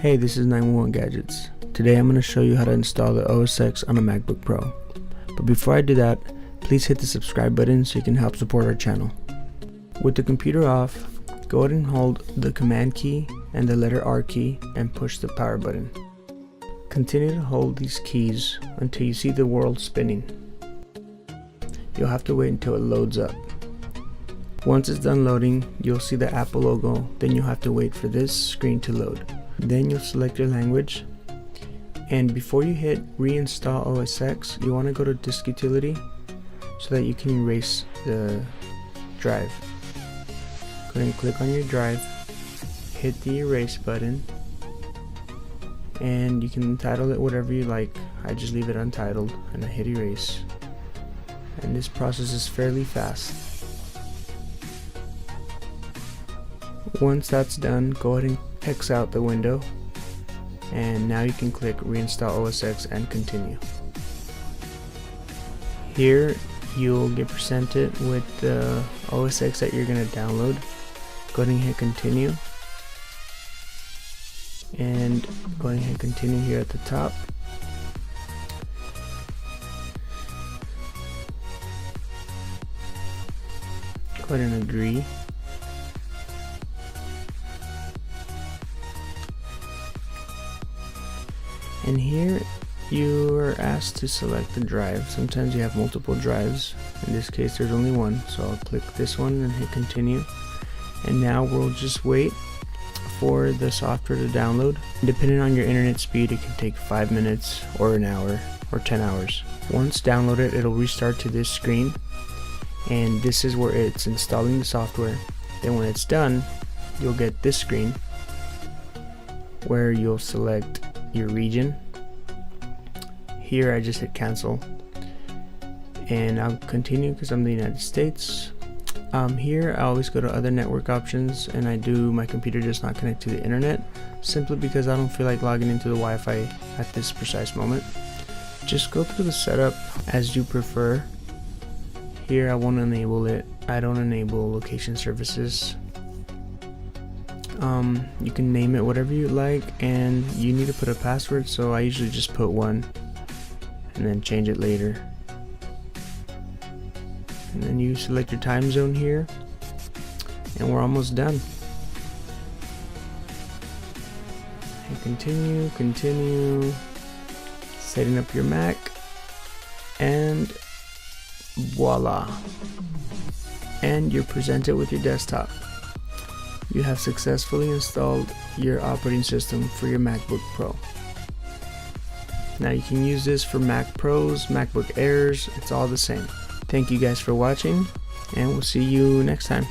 Hey, this is 911 Gadgets. Today I'm going to show you how to install the OSX on a MacBook Pro. But before I do that, please hit the subscribe button so you can help support our channel. With the computer off, go ahead and hold the command key and the letter R key and push the power button. Continue to hold these keys until you see the world spinning. You'll have to wait until it loads up. Once it's done loading, you'll see the Apple logo, then you'll have to wait for this screen to load. Then you'll select your language, and before you hit reinstall OSX, you want to go to disk utility so that you can erase the drive. Go ahead and click on your drive, hit the erase button, and you can title it whatever you like. I just leave it untitled and I hit erase, and this process is fairly fast. Once that's done, go ahead and X out the window, and now you can click reinstall OSX and continue. Here you'll get presented with the OSX that you're going to download. Go ahead and hit continue, and go ahead and hit continue here at the top. Go ahead and agree. And here you are asked to select the drive. Sometimes you have multiple drives. In this case there's only one, so I'll click this one and hit continue. And now we'll just wait for the software to download. Depending on your internet speed, it can take 5 minutes or an hour or 10 hours. Once downloaded, it'll restart to this screen, and this is where it's installing the software. Then when it's done, you'll get this screen where you'll select your region. Here I just hit cancel, and I'll continue because I'm in the United States. Here I always go to other network options, and I do my computer does not connect to the internet, simply because I don't feel like logging into the Wi-Fi at this precise moment. Just go through the setup as you prefer. Here I won't enable it. I don't enable location services. You can name it whatever you like, and you need to put a password, so I usually just put one and then change it later. And then you select your time zone here, and we're almost done. And continue setting up your Mac, and voila, and you're presented with your desktop. You have successfully installed your operating system for your MacBook Pro. Now you can use this for Mac Pros, MacBook Airs, it's all the same. Thank you guys for watching, and we'll see you next time.